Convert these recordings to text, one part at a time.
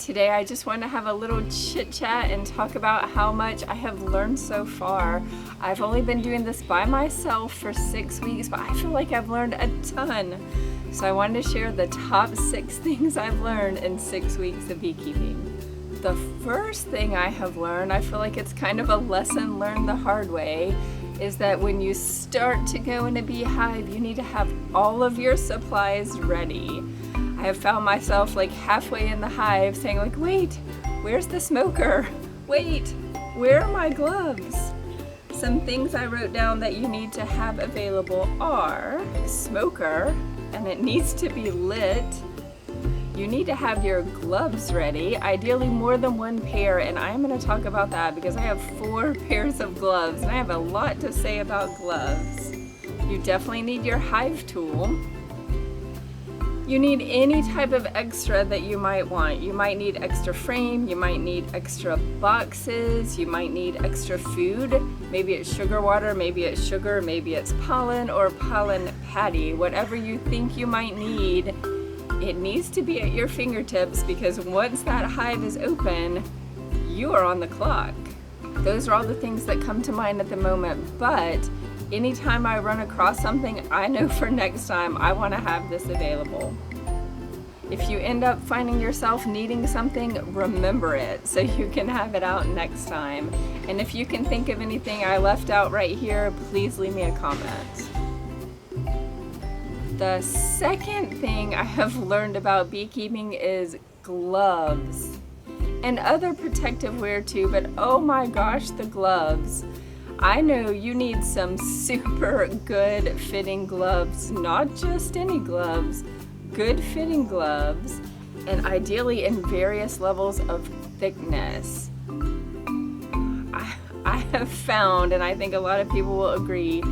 Today I just want to have a little chit chat and talk about how much I have learned so far. I've only been doing this by myself for 6 weeks, but I feel like I've learned a ton. So I wanted to share the top 6 things I've learned in 6 weeks of beekeeping. The first thing I have learned, I feel like it's kind of a lesson learned the hard way, is that when you start to go in a beehive, you need to have all of your supplies ready. I have found myself like halfway in the hive saying like, wait, where's the smoker? Wait, where are my gloves? Some things I wrote down that you need to have available are a smoker, and it needs to be lit. You need to have your gloves ready, ideally more than one pair, and I'm going to talk about that because I have 4 pairs of gloves and I have a lot to say about gloves. You definitely need your hive tool. You need any type of extra that you might want. You might need extra frame, you might need extra boxes, you might need extra food. Maybe it's sugar water, maybe it's sugar, maybe it's pollen or pollen patty. Whatever you think you might need, it needs to be at your fingertips because once that hive is open, you are on the clock. Those are all the things that come to mind at the moment, but anytime I run across something, I know for next time I want to have this available. If you end up finding yourself needing something, remember it so you can have it out next time. And if you can think of anything I left out right here, please leave me a comment. The second thing I have learned about beekeeping is gloves and other protective wear too, but oh my gosh, the gloves. I know you need some super good fitting gloves, not just any gloves, good fitting gloves, and ideally in various levels of thickness. I have found, and I think a lot of people will agree,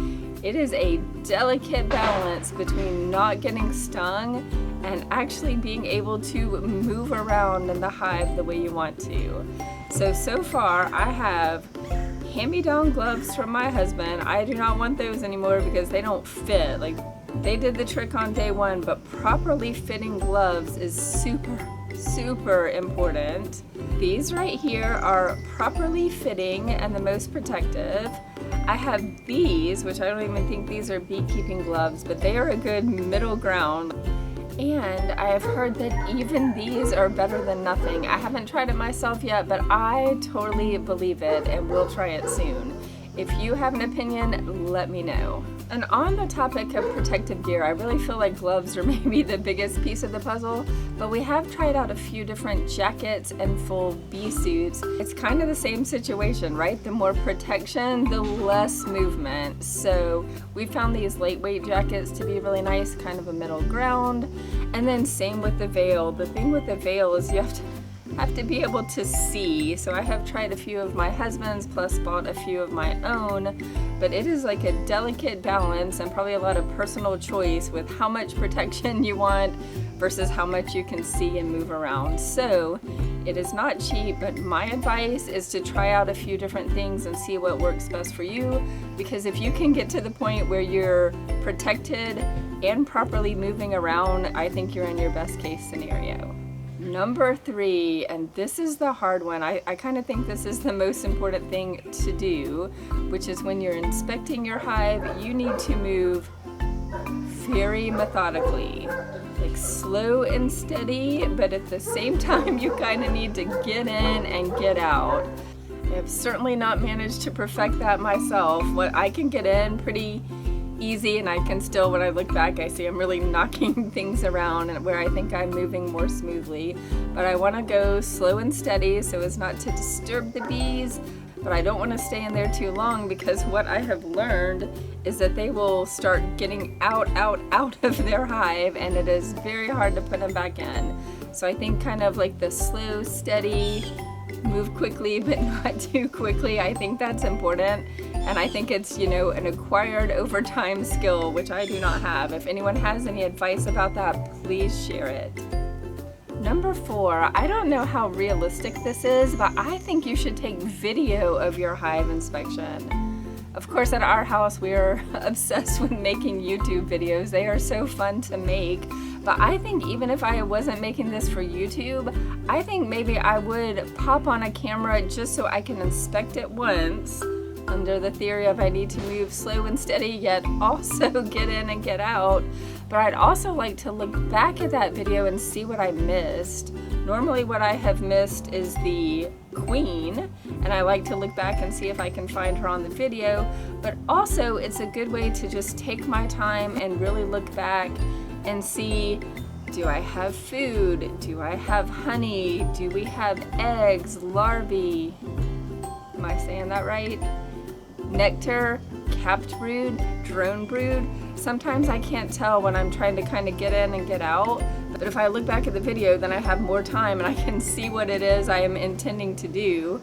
it is a delicate balance between not getting stung and actually being able to move around in the hive the way you want to. So far I have hand-me-down gloves from my husband. I do not want those anymore because they don't fit. Like, they did the trick on day 1, but properly fitting gloves is super important. These right here are properly fitting and the most protective. I have these, which I don't even think these are beekeeping gloves, but they are a good middle ground. And I have heard that even these are better than nothing. I haven't tried it myself yet, but I totally believe it and will try it soon. If you have an opinion, let me know. And on the topic of protective gear, I really feel like gloves are maybe the biggest piece of the puzzle, but we have tried out a few different jackets and full bee suits. It's kind of the same situation, right? The more protection, the less movement. So we found these lightweight jackets to be really nice, kind of a middle ground. And then same with the veil. The thing with the veil is you have to be able to see. So I have tried a few of my husband's plus bought a few of my own, but it is like a delicate balance and probably a lot of personal choice with how much protection you want versus how much you can see and move around. So it is not cheap, but my advice is to try out a few different things and see what works best for you, because if you can get to the point where you're protected and properly moving around, I think you're in your best case scenario. Number 3, and this is the hard one. I kind of think this is the most important thing to do, which is when you're inspecting your hive, you need to move very methodically, like slow and steady, but at the same time you kind of need to get in and get out. I have certainly not managed to perfect that myself. What I can get in pretty easy, and I can still, when I look back, I see I'm really knocking things around and where I think I'm moving more smoothly. But I want to go slow and steady so as not to disturb the bees, but I don't want to stay in there too long because what I have learned is that they will start getting out of their hive, and it is very hard to put them back in. So I think kind of like the slow, steady, move quickly but not too quickly, I think that's important. And I think it's, you know, an acquired over time skill, which I do not have. If anyone has any advice about that, please share it. Number 4, I don't know how realistic this is, but I think you should take video of your hive inspection. Of course, at our house, we are obsessed with making YouTube videos. They are so fun to make, But I think even if I wasn't making this for YouTube, I think maybe I would pop on a camera just so I can inspect it once, under the theory of I need to move slow and steady yet also get in and get out. But I'd also like to look back at that video and see what I missed. Normally what I have missed is the queen, and I like to look back and see if I can find her on the video. But also it's a good way to just take my time and really look back and see, do I have food? Do I have honey? Do we have eggs, larvae? Am I saying that right? Nectar, capped brood, drone brood. Sometimes I can't tell when I'm trying to kind of get in and get out, but if I look back at the video, then I have more time and I can see what it is I am intending to do.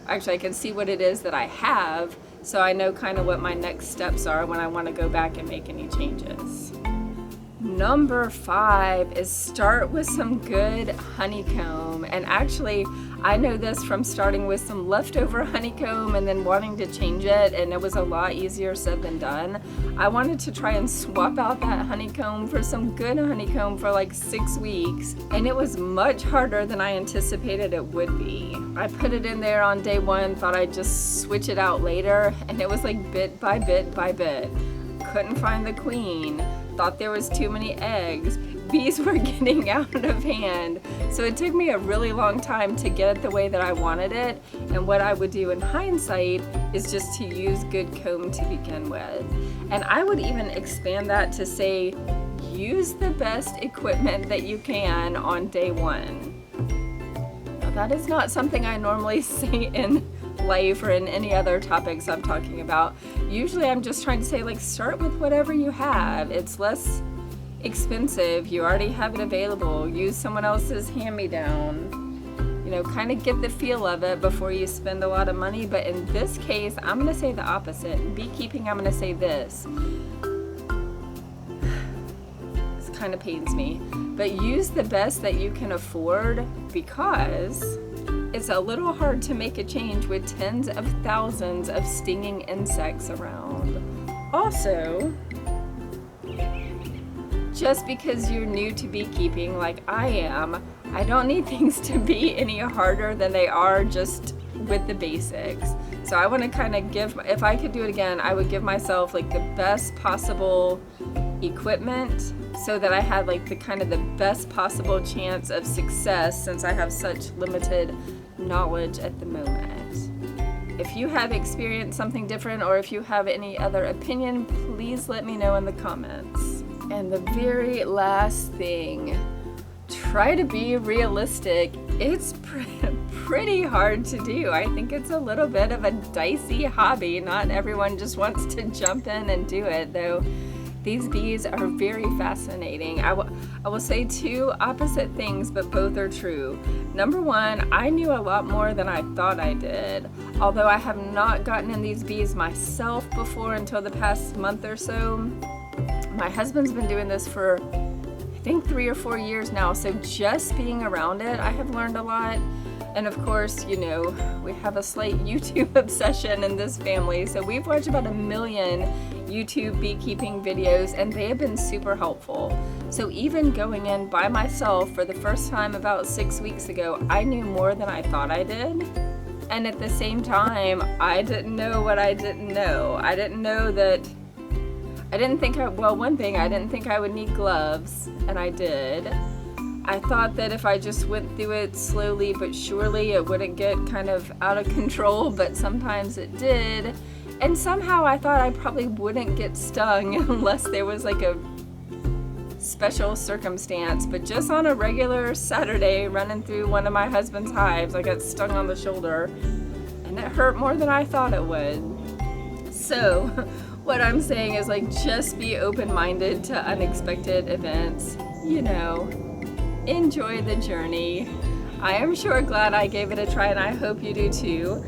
Actually, I can see what it is that I have, so I know kind of what my next steps are when I want to go back and make any changes. Number 5 is start with some good honeycomb. And actually, I know this from starting with some leftover honeycomb and then wanting to change it, and it was a lot easier said than done. I wanted to try and swap out that honeycomb for some good honeycomb for like 6 weeks, and it was much harder than I anticipated it would be. I put it in there on day 1, thought I'd just switch it out later, and it was like bit by bit by bit. Couldn't find the queen. Thought there was too many eggs. Bees were getting out of hand. So it took me a really long time to get it the way that I wanted it. And what I would do in hindsight is just to use good comb to begin with. And I would even expand that to say, use the best equipment that you can on day 1. Now, that is not something I normally say in life or in any other topics I'm talking about. Usually I'm just trying to say, like, start with whatever you have. It's less expensive. You already have it available. Use someone else's hand-me-down. You know, kind of get the feel of it before you spend a lot of money. But in this case, I'm going to say the opposite. In beekeeping, I'm going to say this. This kind of pains me. But use the best that you can afford, because it's a little hard to make a change with tens of thousands of stinging insects around. Also, just because you're new to beekeeping like I am, I don't need things to be any harder than they are just with the basics. So I want to kind of give, if I could do it again, I would give myself like the best possible equipment so that I had like the kind of the best possible chance of success, since I have such limited knowledge at the moment. If you have experienced something different, or if you have any other opinion, please let me know in the comments. And the very last thing, try to be realistic. It's pretty hard to do. I think it's a little bit of a dicey hobby. Not everyone just wants to jump in and do it, though. These bees are very fascinating. I will say 2 opposite things, but both are true. Number 1, I knew a lot more than I thought I did. Although I have not gotten in these bees myself before until the past month or so. My husband's been doing this for, I think, 3 or 4 years now. So just being around it, I have learned a lot. And of course, you know, we have a slight YouTube obsession in this family. So we've watched about 1 million YouTube beekeeping videos, and they have been super helpful. So even going in by myself for the first time about 6 weeks ago, I knew more than I thought I did. And at the same time, I didn't know what I didn't know. I didn't know that, well, one thing, I didn't think I would need gloves, and I did. I thought that if I just went through it slowly but surely, it wouldn't get kind of out of control, but sometimes it did. And somehow I thought I probably wouldn't get stung unless there was like a special circumstance. But just on a regular Saturday running through one of my husband's hives, I got stung on the shoulder, and it hurt more than I thought it would. So what I'm saying is, like, just be open-minded to unexpected events, you know. Enjoy the journey. I am sure glad I gave it a try, and I hope you do too.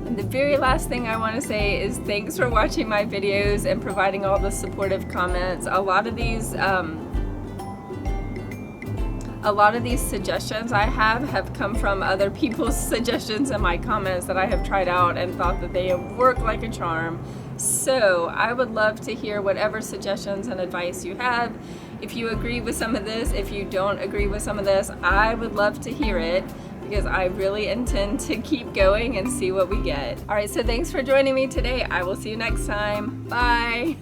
And the very last thing I want to say is thanks for watching my videos and providing all the supportive comments. A lot of these suggestions I have come from other people's suggestions in my comments that I have tried out and thought that they have worked like a charm. So I would love to hear whatever suggestions and advice you have. If you agree with some of this, if you don't agree with some of this, I would love to hear it, because I really intend to keep going and see what we get. All right, so thanks for joining me today. I will see you next time. Bye.